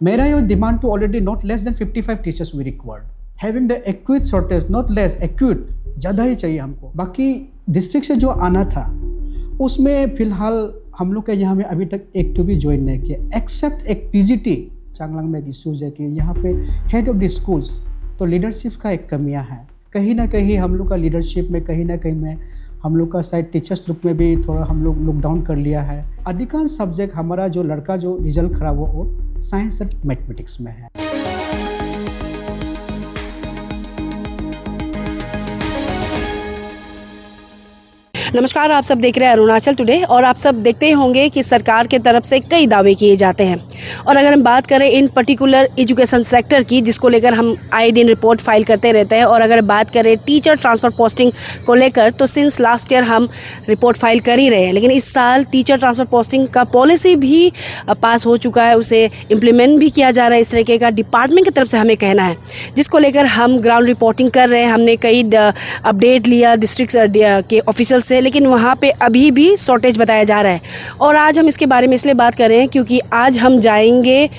मेरा ये demand to already not less than 55 teachers we required, having the acute shortage, not less, acute ज़्यादा ही चाहिए हमको। बाकी डिस्ट्रिक्ट से जो आना था उसमें फ़िलहाल हम लोग के यहाँ में अभी तक एक तो भी ज्वाइन नहीं किया, एक्सेप्ट एक पीजीटी। चांगलांग में एक इशूज़ है कि यहाँ पे हेड ऑफ द स्कूल्स तो लीडरशिप का एक कमियाँ है। कहीं ना कहीं हम लोग का लीडरशिप में कहीं ना कहीं में हम लोग का शायद टीचर्स लुक में भी थोड़ा हम लोग लुक डाउन कर लिया है। अधिकांश सब्जेक्ट हमारा जो लड़का जो रिजल्ट खराब हो वो साइंस और मैथमेटिक्स में है। नमस्कार, आप सब देख रहे हैं अरुणाचल टुडे और आप सब देखते ही होंगे कि सरकार के तरफ से कई दावे किए जाते हैं। और अगर हम बात करें इन पर्टिकुलर एजुकेशन सेक्टर की, जिसको लेकर हम आए दिन रिपोर्ट फाइल करते रहते हैं, और अगर बात करें टीचर ट्रांसफ़र पोस्टिंग को लेकर तो सिंस लास्ट ईयर हम रिपोर्ट फाइल कर ही रहे हैं। लेकिन इस साल टीचर ट्रांसफ़र पोस्टिंग का पॉलिसी भी पास हो चुका है, उसे इम्प्लीमेंट भी किया जा रहा है, इस तरीके का डिपार्टमेंट की तरफ से हमें कहना है, जिसको लेकर हम ग्राउंड रिपोर्टिंग कर रहे हैं। हमने कई अपडेट लिया डिस्ट्रिक्ट के ऑफिशियल से, लेकिन वहाँ पे अभी भी शॉर्टेज बताया जा रहा है। और आज हम इसके बारे में इसलिए बात कर रहे हैं क्योंकि आज हम जाएंगे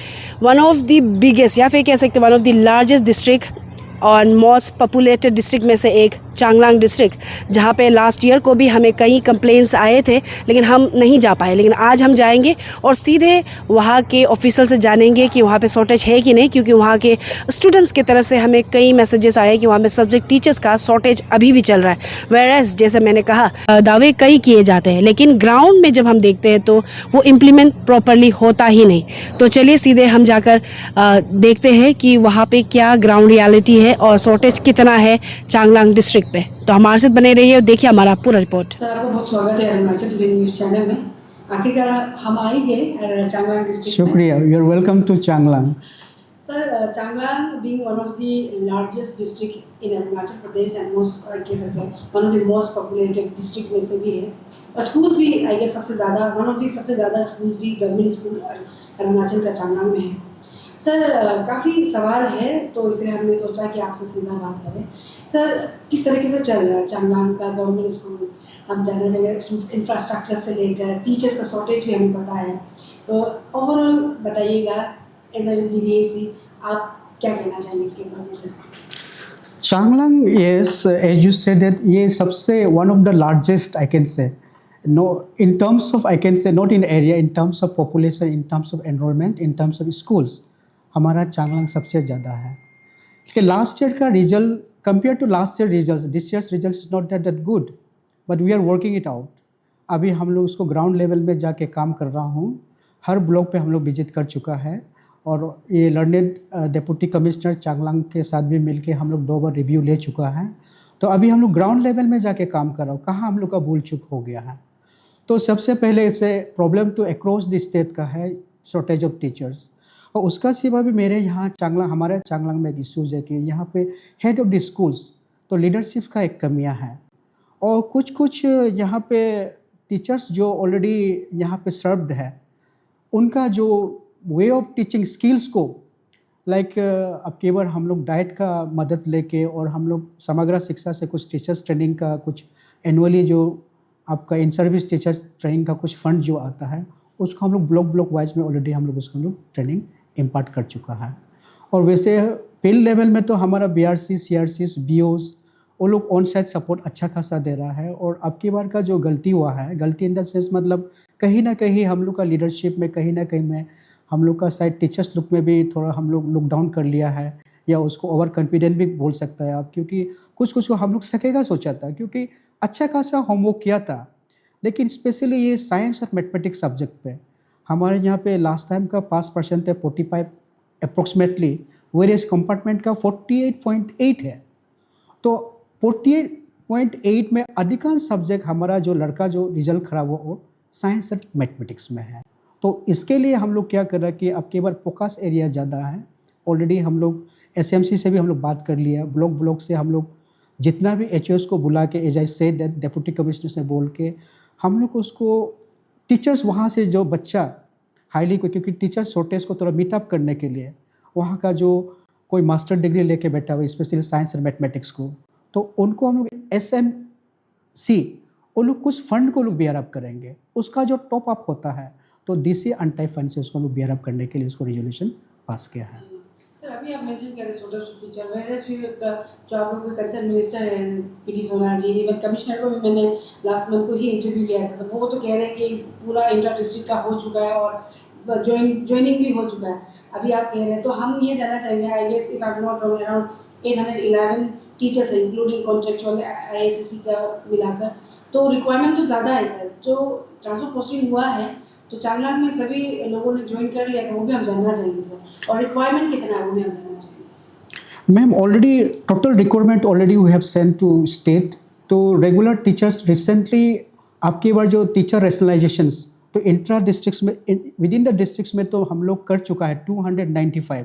वन ऑफ द बिगेस्ट या फिर कह सकते हैं one of the largest district और मोस्ट पॉपुलेटेड डिस्ट्रिक्ट में से एक चांगलांग डिस्ट्रिक्ट, जहाँ पे लास्ट ईयर को भी हमें कई कंप्लेंट्स आए थे लेकिन हम नहीं जा पाए। लेकिन आज हम जाएंगे और सीधे वहाँ के ऑफिशियल से जानेंगे कि वहाँ पे शॉर्टेज है कि नहीं, क्योंकि वहाँ के स्टूडेंट्स की तरफ से हमें कई मैसेजेस आए कि वहाँ पे सब्जेक्ट टीचर्स का शॉर्टेज अभी भी चल रहा है। वेयरएज जैसे मैंने कहा दावे कई किए जाते हैं, लेकिन ग्राउंड में जब हम देखते हैं तो वो इम्प्लीमेंट प्रॉपरली होता ही नहीं। तो चलिए सीधे हम जाकर देखते हैं कि वहाँ पर क्या ग्राउंड रियलिटी है और शॉर्टेज कितना है चांगलांग डिस्ट्रिक्ट पे। तो हमारे साथ बने रहिए और देखिए हमारा पूरा रिपोर्ट। सर, आपको बहुत स्वागत है अरुणाचल टुडे न्यूज़ चैनल में। आखिरकार हम आ ही गए चांगलांग डिस्ट्रिक्ट। शुक्रिया, you are welcome to Changlang. Sir, Changlang being one of the largest district in Arunachal Pradesh and most one of the most populated district में से भी है, और स्कूल्स भी आई गेस सबसे ज़्यादा वन ऑफ द सबसे ज़्यादा स्कूल्स भी गवर्नमेंट स्कूल अरुणाचल का चांगलांग में है। सर, काफ़ी सवाल है तो इसलिए हमने सोचा कि आपसे सीधा बात करें। सर, किस तरीके से चल रहा है चांगलांग का गवर्नमेंट स्कूल? हम जानना चाहेंगे इंफ्रास्ट्रक्चर से लेकर टीचर्स का शॉर्टेज भी हमें पता है, तो ओवरऑल बताइएगा एज ए डीडीएसी आप क्या कहना चाहेंगे इसके बारे में? Changlang, yes, as you said that ये सबसे one of the largest I can say, no in terms of I can say not in area, in terms of population, in terms of enrollment, in terms of schools, हमारा चांगलांग सबसे ज़्यादा है। लेकिन last year का result compare to last year result, this year's result is not that good, but we are working it out. अभी हम लोग उसको ग्राउंड लेवल में जाके काम कर रहा हूँ। हर ब्लॉक पे हम लोग विजिट कर चुका है, और ये लर्नेड डिप्टी कमिश्नर चांगलांग के साथ भी मिलके हम लोग 2 बार रिव्यू ले चुका है। तो अभी हम लोग ग्राउंड लेवल में जाके काम कर रहा हूँ, कहाँ हम लोग का भूल चूक हो गया है। तो सबसे पहले इसे प्रॉब्लम तो अक्रॉस द स्टेट का है, शॉर्टेज ऑफ टीचर्स। और उसका सिवा भी मेरे यहाँ हमारे चांगलांग में एक इशूज़ है कि यहाँ पे हेड ऑफ द स्कूल्स तो लीडरशिप का एक कमियाँ है, और कुछ यहाँ पे टीचर्स जो ऑलरेडी यहाँ पे सर्व्ड है उनका जो वे ऑफ टीचिंग स्किल्स को लाइक अब केवल हम लोग डाइट का मदद लेके और हम लोग समग्र शिक्षा से कुछ टीचर्स ट्रेनिंग का कुछ एनुअली जो आपका इन सर्विस टीचर्स ट्रेनिंग का कुछ फंड जो आता है उसको हम लोग ब्लॉक वाइज में ऑलरेडी हम लोग उसको हम लोग ट्रेनिंग इम्पार्ट कर चुका है। और वैसे फील्ड लेवल में तो हमारा BRC, CRCs, BOs वो लोग ऑन साइट सपोर्ट अच्छा खासा दे रहा है। और अब की बार का जो गलती हुआ है, गलती इन द सेंस मतलब कहीं ना कहीं हम लोग का लीडरशिप में कहीं ना कहीं में हम लोग का शायद टीचर्स लुक में भी थोड़ा हम लोग लुक डाउन कर लिया है, या उसको ओवर कॉन्फिडेंट भी बोल सकता है आप, क्योंकि कुछ को हम लोग सकेगा सोचा था, क्योंकि अच्छा खासा होमवर्क किया था। लेकिन स्पेशली ये साइंस और मैथमेटिक्स सब्जेक्ट पे हमारे यहाँ पे लास्ट टाइम का पास परसेंट है 45 अप्रोक्सीमेटली, वेर इस कंपार्टमेंट का 48.8 है। तो 48.8 में अधिकांश सब्जेक्ट हमारा जो लड़का जो रिजल्ट खराब हुआ वो साइंस और मैथमेटिक्स में है। तो इसके लिए हम लोग क्या कर रहे हैं कि अब केवल फोकस एरिया ज़्यादा है। ऑलरेडी हम लोग SMC से भी हम लोग बात कर लिया, ब्लॉक से हम लोग जितना भी HOs को बुला के as I said deputy commissioner से बोल के हम लोग उसको टीचर्स वहाँ से जो बच्चा हाईली को, क्योंकि टीचर्स शॉर्टेज को थोड़ा मीटअप करने के लिए वहाँ का जो कोई मास्टर डिग्री लेके बैठा हुआ स्पेशली साइंस और मैथमेटिक्स को, तो उनको हम लोग SMC वो लोग कुछ फंड को लोग बियर अप करेंगे, उसका जो टॉप अप होता है तो DC अनटाइप फंड से उसको हम लोग बियर अप करने के लिए उसको रिजोल्यूशन पास किया है। सर अभी आप मेंशन कर रहे हैं टीचर वेयरएज फिर जो आप लोगों के कंसर्न मिनिस्टर हैं पीटी सोना जी, इवन कमिश्नर को भी मैंने लास्ट मंथ को ही इंटरव्यू लिया था, तो वो तो कह रहे हैं कि पूरा इंटर डिस्ट्रिक्ट का हो चुका है और ज्वाइनिंग भी हो चुका है। अभी आप कह रहे हैं तो हम ये जानना चाहेंगे, I guess if I am not wrong around 811 teachers हैं इंक्लूडिंग कॉन्ट्रेक्चुअल आईएससी का मिलाकर, तो रिक्वायरमेंट तो ज़्यादा है सर। जो ट्रांसफर पोस्टिंग हुआ है तो चांगलांग में सभी लोगों ने ज्वाइन कर लिया था, वो भी हम जानना चाहेंगे सर, और रिक्वायरमेंट कितना है वो भी हम जानना चाहेंगे। Ma'am already total requirement already we have send to state. तो रेगुलर टीचर्स रिसेंटली आपकी बार जो टीचर रेशनलाइजेशंस तो इंट्रा डिस्ट्रिक्ट्स में विद इन द डिस्ट्रिक्ट्स में तो हम लोग कर चुका है 295,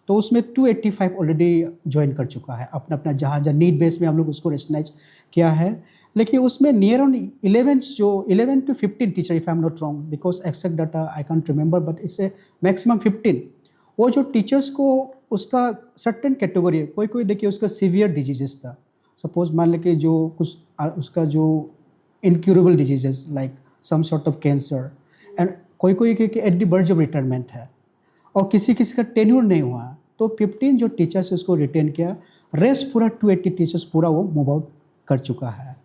तो उसमें 285 ऑलरेडी ज्वाइन कर चुका है अपना अपना जहाँ जहाँ नीड बेस में हम लोग उसको रेशनलाइज किया है। लेकिन उसमें near on 11 to 15 teacher if I am not wrong, because exact data I can't remember, but इससे मैक्सिमम 15 वो जो टीचर्स को उसका सर्टेन कैटेगरी है, कोई कोई देखिए उसका सीवियर डिजीजेस था, सपोज मान लें कि जो कुछ उसका जो incurable diseases like some sort of cancer, and कोई कोई के at the verge of retirement है, और किसी किसी का टेन्योर नहीं हुआ, तो 15 जो टीचर्स उसको रिटेन किया, रेस्ट पूरा 280 टीचर्स पूरा वो मूव आउट कर चुका है।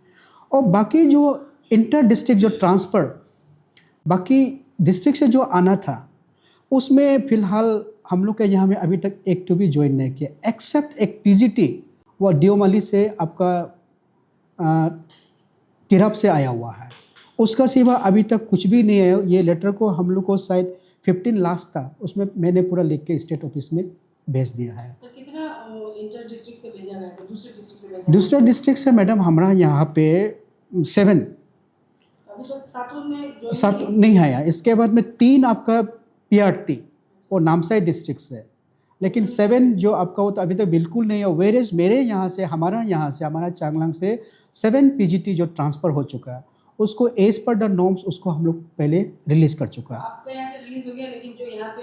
और बाकी जो इंटर डिस्ट्रिक्ट जो ट्रांसफ़र बाकी डिस्ट्रिक्ट से जो आना था उसमें फ़िलहाल हम लोग के यहाँ में अभी तक एक तो भी ज्वाइन नहीं किया, एक्सेप्ट एक पीजीटी वो डियोमाली से आपका तिरप से आया हुआ है, उसका सिवा अभी तक कुछ भी नहीं है। ये लेटर को हम लोग को शायद 15 लास्ट था, उसमें मैंने पूरा लिख के स्टेट ऑफिस में भेज दिया है। तो कितना इंटर डिस्ट्रिक्ट से भेजा गया था, दूसरे डिस्ट्रिक्ट से भेजा दूसरे डिस्ट्रिक्ट से मैडम हमारा यहाँ पे 7 अभी तक सातों ने join सात किया? नहीं आया। इसके बाद में 3 आपका पीआरटी और नामसाई डिस्ट्रिक्ट से, लेकिन 7 जो आपका वो तो अभी तक बिल्कुल नहीं है। वेरेज मेरे यहाँ से हमारा चांगलांग से 7 पीजीटी जो ट्रांसफ़र हो चुका है उसको एज पर द नॉर्म्स उसको हम लोग पहले रिलीज़ कर चुका है। आपका यहाँ से रिलीज हो गया, लेकिन जो यहाँ पे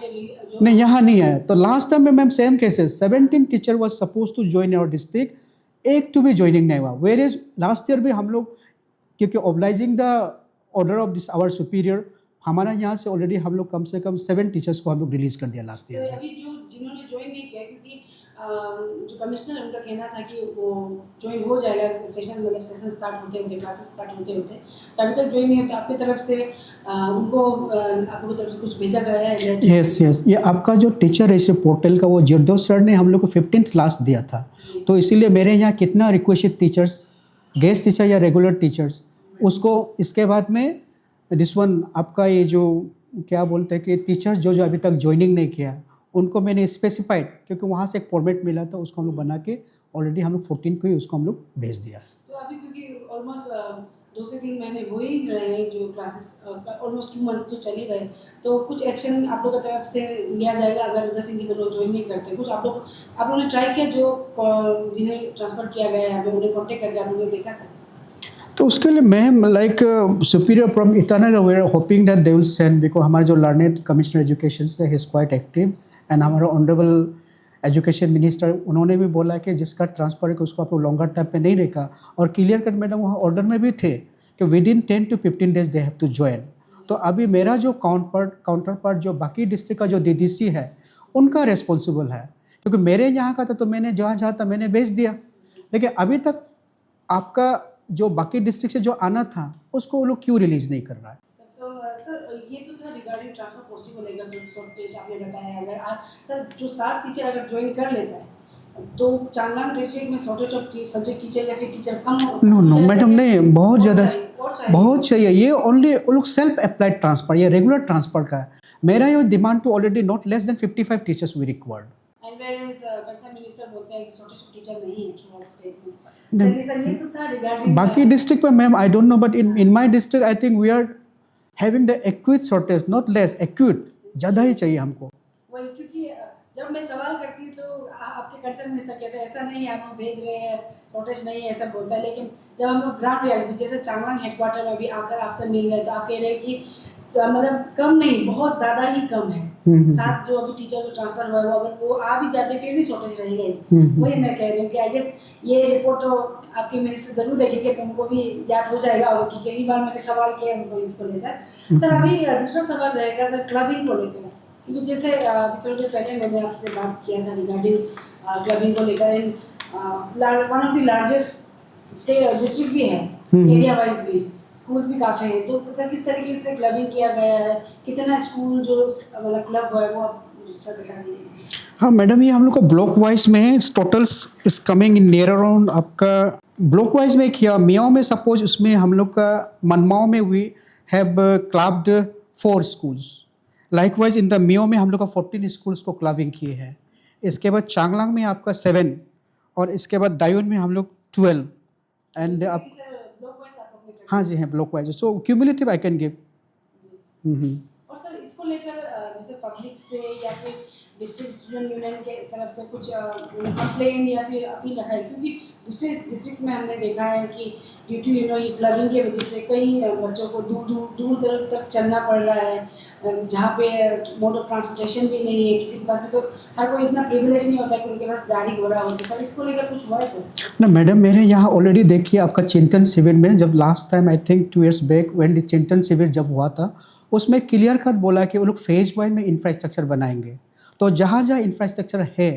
जो नहीं, यहाँ नहीं है। तो लास्ट टाइम में ma'am same cases 17 teacher was suppose to join our district, एक तो भी ज्वाइनिंग नहीं हुआ। वेरेज लास्ट ईयर भी हम लोग क्योंकि obliging the order of this our superior, हमारा यहाँ से ऑलरेडी हम लोग कम से कम 7 टीचर्स को हम लोग रिलीज़ कर दिया लास्ट तो ईयर में। अभी जो जिन्होंने ज्वाइन नहीं किया, क्योंकि जो कमिश्नर है उनका कहना था कि वो ज्वाइन हो जाएगा सेशन स्टार्ट होते होते, क्लासेस स्टार्ट होते होते, तो अभी तक ज्वाइन नहीं होता। आपकी तरफ से उनको आपकी तरफ से कुछ भेजा गया है? यस, ये आपका जो टीचर रजिस्टर पोर्टल का वो जिर्दो सर ने हम लोग को 15th लास्ट दिया था, तो इसीलिए मेरे यहाँ कितना रिक्वेस्टेड टीचर्स, गेस्ट टीचर या रेगुलर टीचर्स, उसको इसके बाद में दिस वन आपका ये जो क्या बोलते हैं कि टीचर्स जो जो अभी तक ज्वाइनिंग नहीं किया उनको मैंने स्पेसिफाइड, क्योंकि वहाँ से एक फॉर्मेट मिला था, उसको हम लोग बना के ऑलरेडी हम लोग 14 को ही उसको हम लोग भेज दिया। तो अभी क्योंकि ऑलमोस्ट 2 से 3 महीने हो ही रहे हैं, जो क्लासेस ऑलमोस्ट 2 मंथ्स तो चल ही रहे, तो कुछ एक्शन आप लोगों की तरफ से लिया जाएगा अगर जैसे कि जो लोग ज्वाइन नहीं करते? कुछ आप लोगों ने ट्राई किया, जो जिन्हें ट्रांसफ़र किया गया है उन्हें कॉन्टेक्ट करके आप लोगों ने देखा सर? तो उसके लिए ma'am like superior from eternal way hoping that they will send, because हमारे जो लर्नेड कमिश्नर एजुकेशन से he is quite active, and हमारा ऑनरेबल एजुकेशन मिनिस्टर उन्होंने भी बोला कि जिसका ट्रांसफ़र है उसको आप लोग लॉन्गर टाइम पे नहीं रखा, और क्लियर कट मैडम वहाँ ऑर्डर में भी थे कि within 10 to 15 days they have to join. तो अभी मेरा जो काउंटर पार्ट जो बाकी डिस्ट्रिक्ट का जो डीडीसी है उनका रिस्पॉन्सिबल है, क्योंकि मेरे यहाँ का था तो मैंने जहाँ था मैंने भेज दिया, लेकिन अभी तक आपका जो बाकी डिस्ट्रिक्ट से जो आना था उसको वो लोग क्यों रिलीज़ नहीं कर रहा है? तो सर ये तो था रिगार्डिंग ट्रांसफर पॉसिबल है, शॉर्टेज आपने बताया। अगर सर जो 7 टीचर अगर ज्वाइन कर लेता है तो चांगलांग डिस्ट्रिक्ट में शॉर्टेज ऑफ सब्जेक्ट टीचर या फिर टीचर कम नो मैडम नहीं, बहुत ज़्यादा बहुत चाहिए। ये ओनली वो लोग सेल्फ अप्लाइड ट्रांसफ़र, ये रेगुलर ट्रांसफ़र का है। मेरा ये demand to already not less than 55 teachers we required. And where is concern minister बोलते हैं कि शॉर्टेज ऑफ टीचर नहीं है थ्रू स्टेट में। चलिए सर, ये तो था रिगार्डिंग बाकी डिस्ट्रिक्ट में ma'am I don't know, but in my district I think we are having the acute shortage, not less, acute ज़्यादा ही चाहिए हमको। वही, क्योंकि जब मैं सवाल करती हूँ तो आपके कंसर्न मिनिस्टर कहते हैं ऐसा नहीं है, आप लोग भेज रहे हैं, शॉर्टेज नहीं है, ऐसा बोलता है। लेकिन जब हम लोग ग्राउंड रियलिटी जैसे चांगलांग हेडक्वार्टर में भी आकर आपसे मिल रहे हैं तो आप कह रहे हैं कि मतलब कम नहीं, बहुत ज़्यादा ही कम है। 7 जो अभी टीचर जो ट्रांसफर हुआ है वो अगर वो आ भी जाते फिर भी शॉर्टेज रहेगा ही। वही मैं कह रही हूँ कि आई गेस ये रिपोर्ट तो आपके मिनिस्टर जरूर देखेंगे, तुमको भी याद हो जाएगा और कि कई बार मैंने सवाल किया उनको इसको लेकर। सर अभी दूसरा सवाल रहेगा सर क्लबिंग को लेकर। क्योंकि जैसे अभी थोड़ी देर पहले मैंने आपसे बात किया था रिगार्डिंग क्लबिंग को लेकर, in one of the largest district भी है, एरिया वाइज भी स्कूल्स भी काफ़ी हैं, तो सर किस तरीके से क्लबिंग किया गया है, कितना स्कूल जो मतलब क्लब हुआ है वो आप सर बता दीजिए। हाँ मैडम, ये हम लोग का ब्लॉक वाइज में है। Total is coming in near around आपका ब्लॉक वाइज में किया। मियाओ में सपोज उसमें हम लोग का मनमाओ में we have clubbed 4 schools. Likewise in the Miao में हम लोग का 14 स्कूल्स को क्लबिंग किए हैं। इसके बाद चांगलांग में आपका 7 और इसके बाद दायून में हम लोग 12 एंड आप ब्लॉक वाइज आप अपने कर हाँ जी हैं block wise, so cumulative I can give. और सर इसको लेकर जैसे पब्लिक से या फिर डिस्ट्रिक्ट स्टूडेंट यूनियन के तरफ से कुछ कंप्लेन या फिर अपील रखा है, क्योंकि दूसरे डिस्ट्रिक्ट्स में हमने देखा है कि ड्यू टू ये क्लबिंग की वजह से कई बच्चों को दूर दूर तक चलना पड़ रहा है, जहाँ पे मोड ऑफ ट्रांसपोर्टेशन भी नहीं है किसी के पास भी, तो हर कोई इतना प्रिविलेज नहीं होता कि उनके पास गाड़ी घोड़ा हो। तो सर इसको लेकर कुछ हुआ है सर? ना मैडम, मेरे यहाँ ऑलरेडी देखिए आपका चिंतन शिविर में जब last time I think 2 years back when the चिंतन शिविर जब हुआ था, उसमें क्लियर कट बोला कि वो लोग फेज वाइज में इंफ्रास्ट्रक्चर बनाएंगे। तो जहाँ जहाँ इंफ्रास्ट्रक्चर है,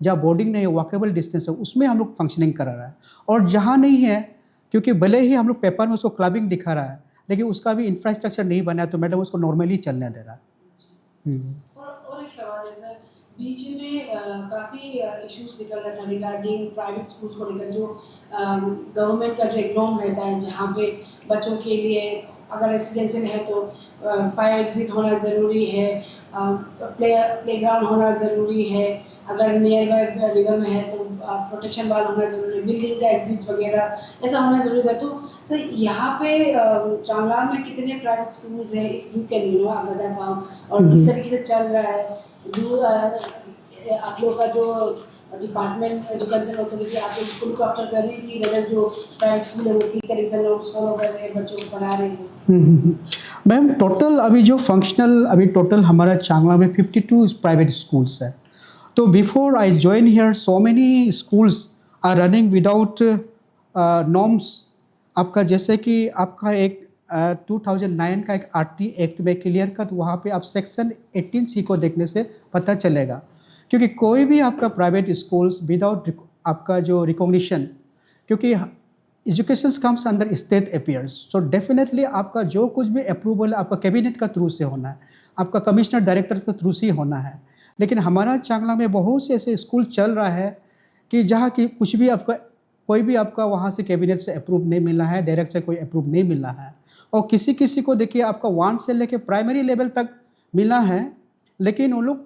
जहाँ बोर्डिंग नहीं है, वॉकेबल डिस्टेंस है, उसमें हम लोग फंक्शनिंग करा रहा है। और जहाँ नहीं है, क्योंकि भले ही हम लोग पेपर में उसको क्लबिंग दिखा रहा है, लेकिन उसका भी इंफ्रास्ट्रक्चर नहीं बना है, तो मैडम उसको नॉर्मली चलने दे रहा है। और एक सवाल है सर, बीच में काफ़ी इश्यूज निकल रहा था रिगार्डिंग प्राइवेट स्कूल को लेकर, जो गवर्नमेंट का जो एक नॉर्म रहता है जहाँ पे बच्चों के लिए अगर रेसिडेंशियल है तो फायर एग्जिट होना ज़रूरी है, प्लेग्राउंड होना ज़रूरी है, अगर नियर बाय रिवर में है तो प्रोटेक्शन वाल होना ज़रूरी है, बिल्डिंग का एग्जिट वगैरह ऐसा होना ज़रूरी है। तो सर यहाँ पे चांगलांग में कितने प्राइवेट स्कूल्स हैं, इफ यू कैन आप बता पाओ, और किस तरीके से चल रहा है? आप लोग का जो डिपार्टमेंट जो कंसर्न अथॉरिटी आप लोग स्कूल को आफ्टर कर रही है कि वजह जो प्राइवेट स्कूल है वो ठीक तरीके से लोग फॉलो कर रहे हैं, बच्चों को पढ़ा रहे हैं? मैम टोटल अभी जो फंक्शनल अभी टोटल हमारा चांगलांग में 52 प्राइवेट स्कूल्स है। तो before I join here so many schools are running without norms. आपका जैसे कि आपका एक 2009 का एक आरटी एक्ट में क्लियर कट वहाँ पे आप सेक्शन 18C को देखने से पता चलेगा, क्योंकि कोई भी आपका प्राइवेट स्कूल्स विदाउट आपका जो रिकॉग्निशन, क्योंकि education comes under state affairs, so definitely आपका जो कुछ भी अप्रूवल आपका कैबिनेट का थ्रू से होना है, आपका कमिश्नर डायरेक्टर के थ्रू से ही होना है। लेकिन हमारा चांगलांग में बहुत से ऐसे स्कूल चल रहा है कि जहाँ की कुछ भी आपका कोई भी आपका वहाँ से कैबिनेट से अप्रूव नहीं मिला है, डायरेक्ट से कोई अप्रूव नहीं मिला है, और किसी किसी को देखिए आपका 1 से लेके प्राइमरी लेवल तक मिला है, लेकिन वो लोग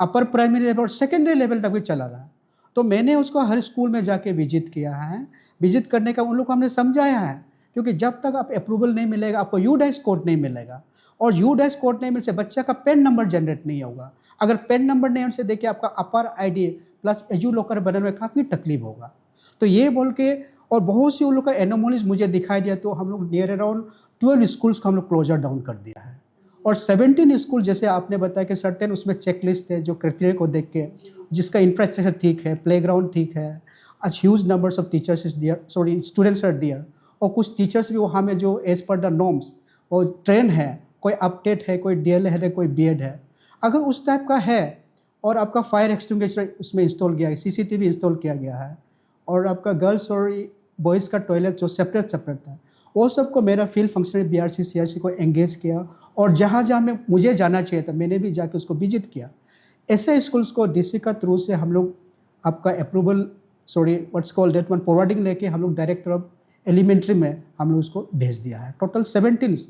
अपर प्राइमरी लेवल और सेकेंडरी लेवल तक भी चला रहा है। तो मैंने उसको हर स्कूल में जाके विजिट किया है। विजिट करने का उन लोग को हमने समझाया है, क्योंकि जब तक आप अप्रूवल नहीं मिलेगा, आपको U-डैश कोड नहीं मिलेगा, और U-डैश कोड नहीं मिलने से बच्चा का पेन नंबर जनरेट नहीं होगा। अगर पेन नंबर नहीं होने से देखिए आपका अपर आईडी प्लस एजू लॉकर बनने में काफ़ी तकलीफ होगा। तो ये बोल के, और बहुत सी उन लोग का एनोमोलीज मुझे दिखाई दिया, तो हम लोग नियर अराउंड 12 स्कूल्स को हम लोग क्लोजर डाउन कर दिया है। और 17 स्कूल जैसे आपने बताया कि सर्टेन उसमें चेकलिस्ट है जो क्राइटेरिया को देख के, जिसका इंफ्रास्ट्रक्चर ठीक है, प्लेग्राउंड ठीक है, huge numbers of teachers is there, sorry students are there, और कुछ टीचर्स भी वहाँ में जो एज पर द नॉर्म्स और ट्रेन है, कोई अपडेट है, कोई DL है, कोई BEd है। अगर उस टाइप का है और आपका फायर एक्सटिंग्विशर उसमें इंस्टॉल किया है, CCTV इंस्टॉल किया गया है, और आपका गर्ल्स और बॉयज़ का टॉयलेट जो सेपरेट है, वो सबको मेरा फील्ड फंक्शनरी BRC CRC को एंगेज किया, और जहाँ जहाँ में मुझे जाना चाहिए था मैंने भी जाके उसको विजिट किया। ऐसे स्कूल्स को DC का थ्रू से हम लोग आपका approval, sorry what's called that one, forwarding लेके हम लोग डायरेक्टर ऑफ एलिमेंट्री में हम लोग उसको भेज दिया है। टोटल 17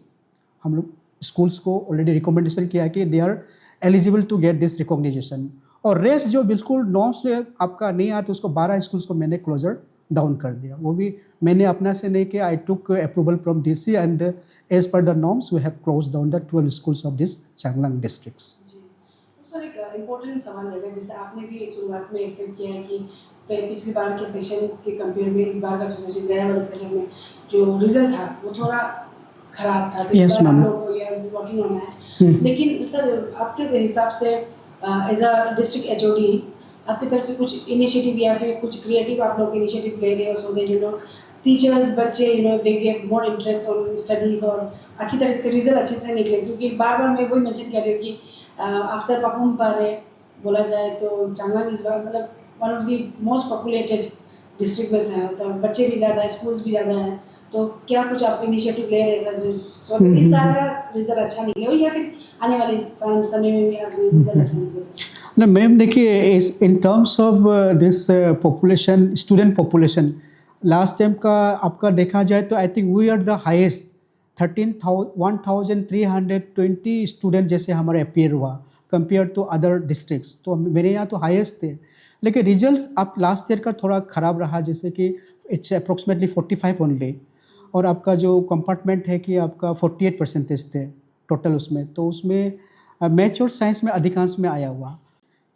हम लोग स्कूल्स को ऑलरेडी रिकमेंडेशन किया है कि they are eligible to get this recognition, और रेस्ट जो बिल्कुल नॉर्म्स में आपका नहीं आया तो उसको 12 स्कूल्स को मैंने क्लोजर डाउन कर दिया। वो भी मैंने अपना से नहीं किया, I took approval from DC and as per the norms we have close down the 12 schools of this Changlang districts. Sir एक इम्पोर्टेंट सवाल रहेगा, जैसे आपने भी शुरुआत में एक्सेप्ट किया है कि पिछली बार के सेशन के कंपेयर में इस बार का जो सेशन गया वाले सेशन में जो रिजल्ट था वो थोड़ा खराब था, तो Yes, ma'am. आप लोग को ये वर्किंग होना है। लेकिन सर आपके हिसाब से एज अ डिस्ट्रिक्ट HOD आपकी तरफ से कुछ इनिशिएटिव या फिर कुछ क्रिएटिव आप लोग इनिशिएटिव ले रहे हो, सो दैट टीचर्स बच्चे they get more interest on studies और अच्छी तरह से रिजल्ट अच्छे से निकले, क्योंकि बार बार मैं वही मेंशन कर रही हूँ कि आफ्टर पापुम पारे बोला जाए तो चांगलांग इस बार मतलब one of the most populated district में से है, तो बच्चे भी ज़्यादा है, स्कूल्स भी ज़्यादा हैं, तो क्या कुछ आप इनिशिएटिव ले रहे हैं सर इस साल का रिजल्ट अच्छा निकले हो या फिर आने वाले समय में भी आप रिजल्ट अच्छा निकले? ना मैम देखिए, इस in terms of this population, student population, last time का आपका देखा जाए तो I think we are the highest 13,320 student जैसे हमारा अपीयर हुआ कंपेयर टू अदर डिस्ट्रिक्ट्स, तो मेरे यहाँ तो हाईएस्ट थे। लेकिन रिजल्ट्स आप लास्ट ईयर का थोड़ा ख़राब रहा, जैसे कि इट्स अप्रोक्सीमेटली 45 ओनली, और आपका जो कंपार्टमेंट है कि आपका 48% थे टोटल उसमें, तो उसमें मैथ्स और साइंस में अधिकांश में आया हुआ,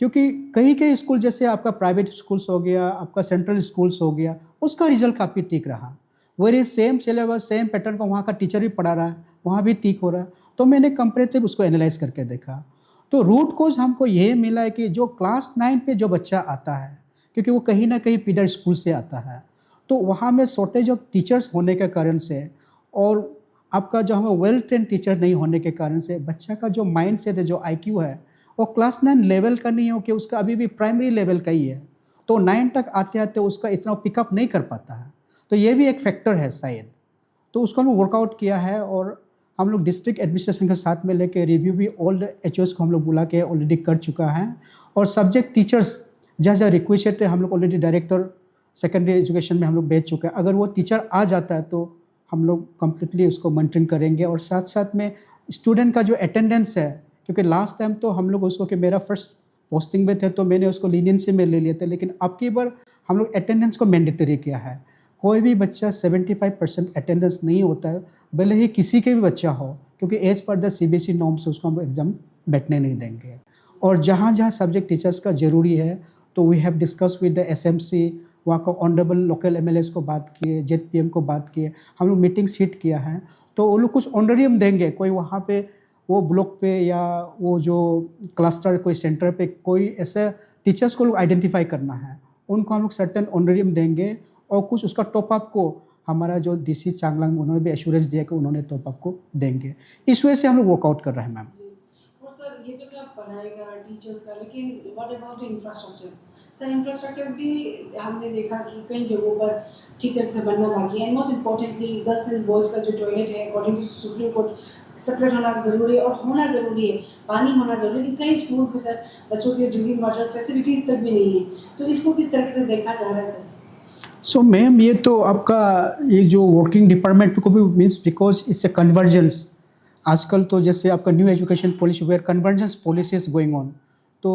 क्योंकि कई स्कूल जैसे आपका प्राइवेट स्कूल्स हो गया, आपका सेंट्रल स्कूल्स हो गया, उसका रिजल्ट काफ़ी ठीक रहा। वही सेम सिलेबस सेम पैटर्न का वहाँ का टीचर भी पढ़ा रहा है, वहाँ भी ठीक हो रहा है, तो मैंने कंपेरेटिव उसको एनालाइज करके देखा, तो रूट कोज हमको ये मिला है कि जो क्लास 9 पे जो बच्चा आता है, क्योंकि वो कहीं ना कहीं फीडर स्कूल से आता है, तो वहाँ में शॉर्टेज ऑफ टीचर्स होने के कारण से और आपका जो हमें वेल ट्रेन टीचर नहीं होने के कारण से बच्चा का जो माइंड सेट है, जो IQ है, वो क्लास 9 लेवल का नहीं हो कि उसका अभी भी प्राइमरी लेवल का ही है, तो 9 तक आते आते उसका इतना पिकअप नहीं कर पाता है, तो ये भी एक फैक्टर है शायद। तो उसको हम वर्कआउट किया है और हम लोग डिस्ट्रिक्ट एडमिनिस्ट्रेशन के साथ में लेके रिव्यू भी ऑल HOs को हम लोग बुला के ऑलरेडी कर चुका है, और सब्जेक्ट टीचर्स जहाँ रिक्वेस्ट है हम लोग ऑलरेडी डायरेक्टर सेकेंडरी एजुकेशन में हम लोग भेज चुके हैं। अगर वो टीचर आ जाता है तो हम लोग कम्प्लीटली उसको मॉनिटरिंग करेंगे, और साथ साथ में स्टूडेंट का जो अटेंडेंस है, क्योंकि लास्ट टाइम तो हम लोग उसको, कि मेरा फर्स्ट पोस्टिंग में थे तो मैंने उसको लीनियंसी में ले लिए थे, लेकिन अब की बार हम लोग अटेंडेंस को मैंडेटरी किया है। कोई भी बच्चा 75% अटेंडेंस नहीं होता है, भले ही किसी के भी बच्चा हो, क्योंकि as per the CBSE norm से उसको हम एग्ज़ाम बैठने नहीं देंगे। और जहाँ जहाँ सब्जेक्ट टीचर्स का ज़रूरी है तो we have discuss with the SMC, वहाँ का ऑनरेबल लोकल MLAs को बात किए, ZPM को बात किए, हम लोग मीटिंग सीट किया है, तो वो लोग कुछ ऑनरेरियम देंगे। कोई वहाँ पे वो ब्लॉक पे या वो जो क्लस्टर कोई सेंटर पे कोई ऐसे टीचर्स को लोग आइडेंटिफाई करना है, उनको हम लोग सर्टेन ऑनरेरियम देंगे, और कुछ उसका टॉपअप को हमारा जो DC चांगलांग उन्होंने भी एश्योरेंस दिया कि उन्होंने टॉपअप को देंगे। इस वजह से हम लोग वर्कआउट कर रहे हैं मैम। और सर ये तो क्या पढ़ाई का टीचर्स का, लेकिन what about the infrastructure? Sir infrastructure भी हमने देखा कि कई जगहों पर ठीक तरह से बनना बाकी है। Most importantly girls and boys का जो टॉयलेट है according to Supreme Court separate होना ज़रूरी है, और होना ज़रूरी है, पानी होना ज़रूरी है, लेकिन कई स्कूल्स में सर बच्चों के ड्रिंकिंग वाटर फैसिलिटीज़ तक भी नहीं है, तो इसको किस तरह से देखा जा रहा है सर? सो मैम ये तो आपका ये जो वर्किंग डिपार्टमेंट को भी means because it's a convergence, आजकल तो जैसे आपका new education policy where convergence policy is going on, तो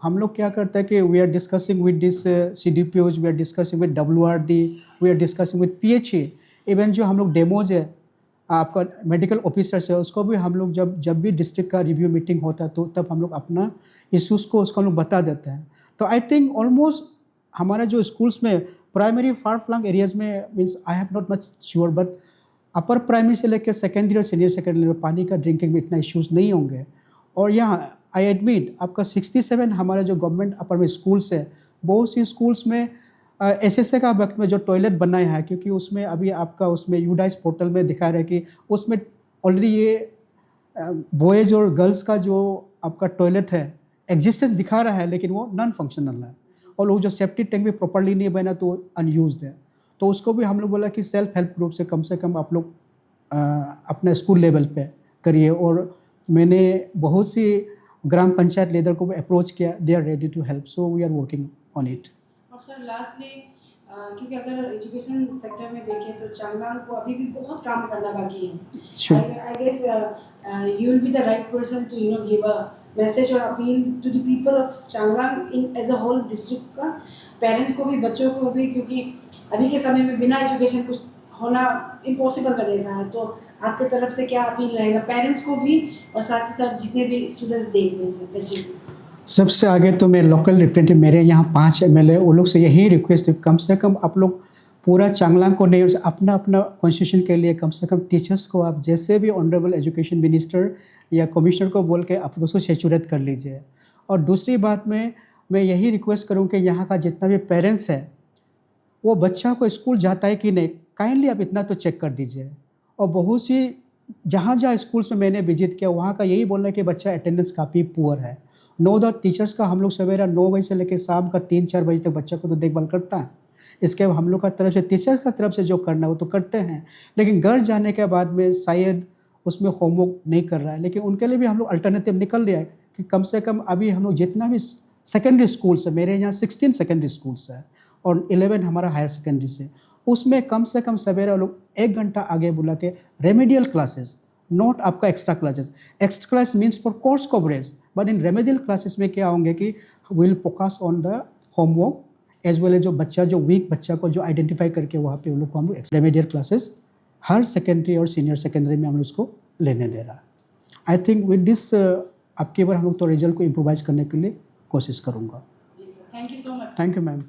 हम लोग क्या करते हैं कि we are discussing with this CDPOs, we are discussing with WRD, we are discussing with PHA, even जो हम लोग डेमोज है आपका मेडिकल ऑफिसर्स है, उसको भी हम लोग जब भी डिस्ट्रिक्ट का रिव्यू मीटिंग होता है तो तब हम लोग अपना इश्यूज़ को उसको हम लोग बता देते हैं। तो आई थिंक ऑलमोस्ट हमारा जो स्कूल्स में प्राइमरी फार फ्लंग एरियाज़ में means I have not much sure, but upper primary से लेकर सेकेंडरी और सीनियर सेकेंडरी में पानी का ड्रिंकिंग में इतना इश्यूज़ नहीं होंगे। और यहाँ आई एडमिट आपका 67 हमारा जो गवर्नमेंट अपर में स्कूल्स है, बहुत सी स्कूल्स में SSA का वक्त में जो टॉयलेट बनाया है, क्योंकि उसमें अभी आपका उसमें यूडाइस पोर्टल में दिखा रहा है कि उसमें ऑलरेडी ये बॉयज़ और गर्ल्स का जो आपका टॉयलेट है एग्जिस्टेंस दिखा रहा है, लेकिन वो नॉन फंक्शनल है, और लोग जो सेफ्टी टैंक भी प्रॉपर्ली नहीं बना तो अनयूज्ड है, तो उसको भी हम लोग बोला कि सेल्फ हेल्प ग्रुप से कम आप लोग अपने स्कूल लेवल पे करिए। और मैंने बहुत सी ग्राम पंचायत लीडर को भी अप्रोच किया, they are ready to help, so we are working on it. और सर लास्टली क्योंकि अगर एजुकेशन सेक्टर में देखें तो चांगलांग को अभी भी बहुत काम करना बाकी है। Sure. I guess you will be the right person to give a message और appeal to the people of Changlang in as a whole district का, पेरेंट्स को भी बच्चों को भी, क्योंकि अभी के समय में बिना एजुकेशन कुछ होना इम्पॉसिबल का जैसा है, तो आपके तरफ से क्या अपील रहेगा पेरेंट्स को भी और साथ ही साथ जितने भी स्टूडेंट्स देख रहे हैं बच्चे को? सबसे आगे तो मैं लोकल रिप्रेजेंटेटिव मेरे यहाँ 5 MLA उन लोग से यही रिक्वेस्ट है, कम से कम आप लोग पूरा चांगलांग को नहीं, अपना अपना कॉन्स्टिट्यूशन के लिए कम से कम टीचर्स को आप जैसे भी ऑनरेबल एजुकेशन मिनिस्टर या कमिश्नर को बोल के आप उसको सेचुरेट कर लीजिए। और दूसरी बात में मैं यही रिक्वेस्ट करूँ कि यहाँ का जितना भी पेरेंट्स है वो बच्चा को स्कूल जाता है कि नहीं, काइंडली आप इतना तो चेक कर दीजिए। और बहुत सी जहाँ जहाँ स्कूल्स में मैंने विजिट किया वहाँ का यही बोलना है कि बच्चा अटेंडेंस काफ़ी पुअर है। नो डाउट टीचर्स का हम लोग सवेरा 9 बजे से लेकर शाम का 3-4 बजे तक बच्चा को तो देखभाल करता है। इसके हम लोग का तरफ से टीचर्स का तरफ से जो करना है वो तो करते हैं, लेकिन घर जाने के बाद में शायद उसमें होमवर्क नहीं कर रहा है, लेकिन उनके लिए भी हम लोग अल्टरनेटिव निकल लिया है कि कम से कम अभी हम लोग जितना भी सेकेंडरी स्कूल्स है, मेरे यहाँ 16 सेकेंडरी स्कूल्स है और 11 हमारा हायर सेकेंडरी से, उसमें कम से कम सवेरे लोग 1 घंटा आगे बुला के रेमेडियल क्लासेस, नॉट आपका extra classes. Extra class means for course coverage, but in remedial classes में क्या होंगे कि will focus on the homework as well as जो बच्चा जो वीक बच्चा को जो आइडेंटिफाई करके वहाँ पे उन लोग को हम लोग रेमेडियल क्लासेस हर सेकेंडरी और सीनियर सेकेंडरी में हम लोग उसको लेने दे रहा है। आई थिंक विद दिस अब की बार हम लोग तो रिजल्ट को इम्प्रोवाइज करने के लिए कोशिश करूँगा। जी sir, thank you so much. Thank you ma'am.